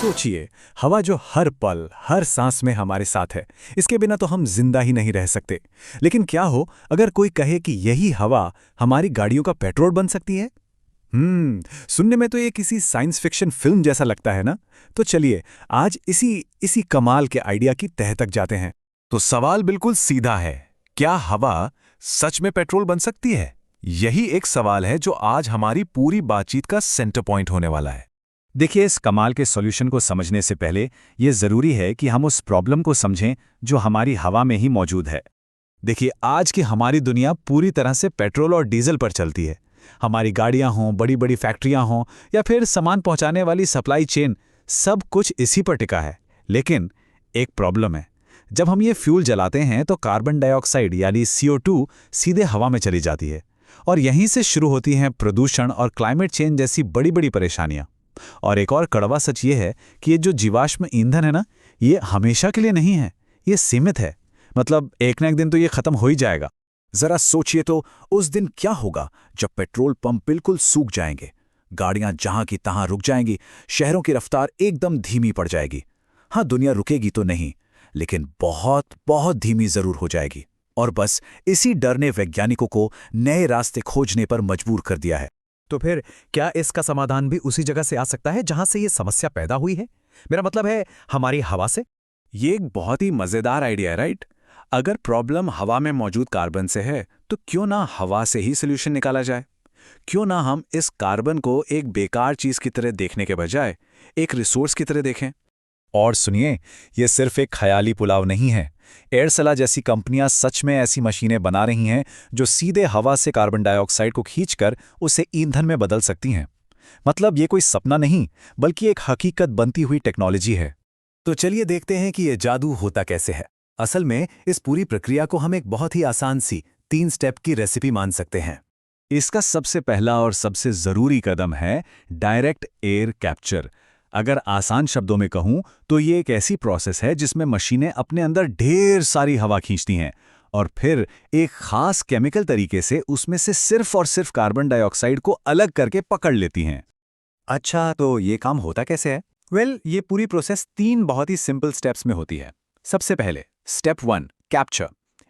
सोचिए, हवा जो हर पल, हर सांस में हमारे साथ है, इसके बिना तो हम जिंदा ही नहीं रह सकते। लेकिन क्या हो अगर कोई कहे कि यही हवा हमारी गाड़ियों का पेट्रोल बन सकती है? सुनने में तो ये किसी साइंस फिक्शन फिल्म जैसा लगता है ना? तो चलिए, आज इसी इसी कमाल के आइडिया की तह तक जाते हैं। तो सवाल बिल्कुल सीधा है, क्या हवा सच में पेट्रोल बन सकती है? यही एक सवाल है जो आज हमारी पूरी बातचीत का सेंटर पॉइंट होने वाला है। देखिए, इस कमाल के सॉल्यूशन को समझने से पहले ये ज़रूरी है कि हम उस प्रॉब्लम को समझें जो हमारी हवा में ही मौजूद है। देखिए, आज की हमारी दुनिया पूरी तरह से पेट्रोल और डीजल पर चलती है। हमारी गाड़ियां हों, बड़ी बड़ी फैक्ट्रियां हों या फिर सामान पहुंचाने वाली सप्लाई चेन, सब कुछ इसी पर टिका है। लेकिन एक प्रॉब्लम है, जब हम ये फ्यूल जलाते हैं तो कार्बन डाइऑक्साइड यानी CO2 सीधे हवा में चली जाती है और यहीं से शुरू होती हैं प्रदूषण और क्लाइमेट चेंज जैसी बड़ी बड़ी परेशानियां। और एक और कड़वा सच ये है कि ये जो जीवाश्म ईंधन है ना, ये हमेशा के लिए नहीं है, ये सीमित है। मतलब एक ना एक दिन तो ये खत्म हो ही जाएगा। जरा सोचिए तो, उस दिन क्या होगा जब पेट्रोल पंप बिल्कुल सूख जाएंगे, गाड़ियां जहां की तहां रुक जाएंगी, शहरों की रफ्तार एकदम धीमी पड़ जाएगी। हाँ, दुनिया रुकेगी तो नहीं, लेकिन बहुत बहुत धीमी जरूर हो जाएगी। और बस इसी डर ने वैज्ञानिकों को नए रास्ते खोजने पर मजबूर कर दिया है। तो फिर क्या इसका समाधान भी उसी जगह से आ सकता है जहां से ये समस्या पैदा हुई है? मेरा मतलब है, हमारी हवा से। ये एक बहुत ही मजेदार आइडिया है, राइट? अगर प्रॉब्लम हवा में मौजूद कार्बन से है, तो क्यों ना हवा से ही सोल्यूशन निकाला जाए? क्यों ना हम इस कार्बन को एक बेकार चीज की तरह देखने के बजाय एक रिसोर्स की तरह देखें? और सुनिए, ये सिर्फ एक ख्याली पुलाव नहीं है। एयरसेला जैसी कंपनियां सच में ऐसी मशीनें बना रही हैं जो सीधे हवा से कार्बन डाइऑक्साइड को खींचकर उसे ईंधन में बदल सकती हैं। मतलब ये कोई सपना नहीं, बल्कि एक हकीकत बनती हुई टेक्नोलॉजी है। तो चलिए देखते हैं कि ये जादू होता कैसे है। असल में इस पूरी प्रक्रिया को हम एक बहुत ही आसान सी 3 स्टेप की रेसिपी मान सकते हैं। इसका सबसे पहला और सबसे ज़रूरी कदम है डायरेक्ट एयर कैप्चर। अगर आसान शब्दों में कहूं तो ये एक ऐसी प्रोसेस है जिसमें मशीनें अपने अंदर ढेर सारी हवा खींचती हैं और फिर एक खास केमिकल तरीके से उसमें से सिर्फ और सिर्फ कार्बन डाइऑक्साइड को अलग करके पकड़ लेती हैं। अच्छा, तो ये काम होता कैसे है? ये पूरी प्रोसेस 3 बहुत ही सिंपल स्टेप्स में होती है। सबसे पहले स्टेप 1, कैप्चर।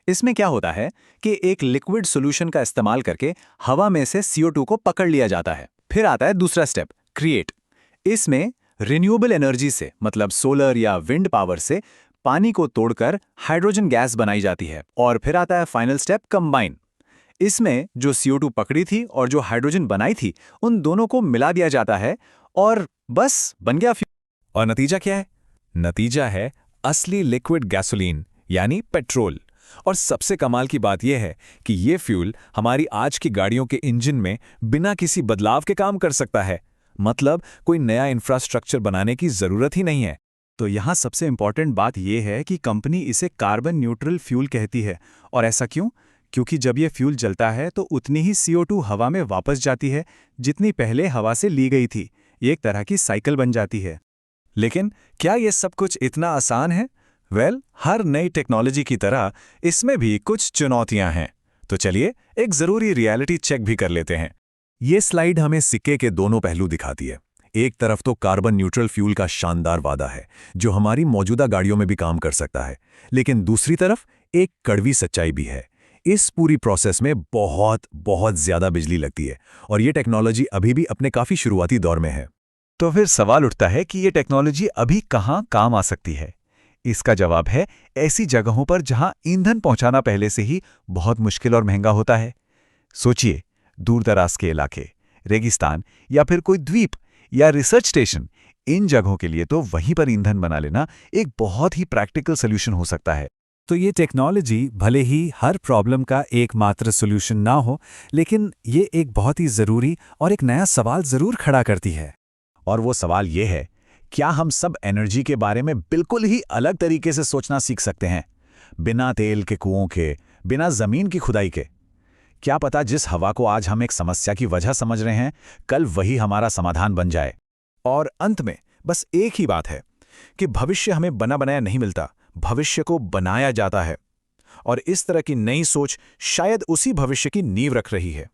इसमें क्या होता है कि एक लिक्विड सॉल्यूशन का इस्तेमाल करके हवा में से CO2 को पकड़ लिया जाता है। फिर आता है दूसरा स्टेप, क्रिएट। इसमें रिन्यूएबल एनर्जी से, मतलब सोलर या विंड पावर से, पानी को तोड़कर हाइड्रोजन गैस बनाई जाती है। और फिर आता है फाइनल स्टेप, कंबाइन। इसमें जो CO2 पकड़ी थी और जो हाइड्रोजन बनाई थी, उन दोनों को मिला दिया जाता है और बस बन गया फ्यूल। और नतीजा क्या है? नतीजा है असली लिक्विड गैसोलीन यानी पेट्रोल। और सबसे कमाल की बात यह है कि ये फ्यूल हमारी आज की गाड़ियों के इंजन में बिना किसी बदलाव के काम कर सकता है। मतलब कोई नया इंफ्रास्ट्रक्चर बनाने की जरूरत ही नहीं है। तो यहाँ सबसे इंपॉर्टेंट बात यह है कि कंपनी इसे कार्बन न्यूट्रल फ्यूल कहती है। और ऐसा क्यों? क्योंकि जब ये फ्यूल जलता है तो उतनी ही CO2 हवा में वापस जाती है जितनी पहले हवा से ली गई थी। ये एक तरह की साइकिल बन जाती है। लेकिन क्या ये सब कुछ इतना आसान है? हर नई टेक्नोलॉजी की तरह इसमें भी कुछ चुनौतियां हैं। तो चलिए एक जरूरी रियलिटी चेक भी कर लेते हैं। ये स्लाइड हमें सिक्के के दोनों पहलू दिखाती है। एक तरफ तो कार्बन न्यूट्रल फ्यूल का शानदार वादा है जो हमारी मौजूदा गाड़ियों में भी काम कर सकता है, लेकिन दूसरी तरफ एक कड़वी सच्चाई भी है। इस पूरी प्रोसेस में बहुत बहुत ज्यादा बिजली लगती है और ये टेक्नोलॉजी अभी भी अपने काफी शुरुआती दौर में है। तो फिर सवाल उठता है कि ये टेक्नोलॉजी अभी कहाँ काम आ सकती है? इसका जवाब है ऐसी जगहों पर जहां ईंधन पहुंचाना पहले से ही बहुत मुश्किल और महंगा होता है। सोचिए, दूर-दराज के इलाके, रेगिस्तान या फिर कोई द्वीप या रिसर्च स्टेशन। इन जगहों के लिए तो वहीं पर ईंधन बना लेना एक बहुत ही प्रैक्टिकल सॉल्यूशन हो सकता है। तो ये टेक्नोलॉजी भले ही हर प्रॉब्लम का एकमात्र सॉल्यूशन ना हो, लेकिन ये एक बहुत ही ज़रूरी और एक नया सवाल ज़रूर खड़ा करती है। और वो सवाल ये है, क्या हम सब एनर्जी के बारे में बिल्कुल ही अलग तरीके से सोचना सीख सकते हैं, बिना तेल के कुओं के, बिना ज़मीन की खुदाई के? क्या पता जिस हवा को आज हम एक समस्या की वजह समझ रहे हैं, कल वही हमारा समाधान बन जाए। और अंत में बस एक ही बात है कि भविष्य हमें बना बनाया नहीं मिलता, भविष्य को बनाया जाता है। और इस तरह की नई सोच शायद उसी भविष्य की नींव रख रही है।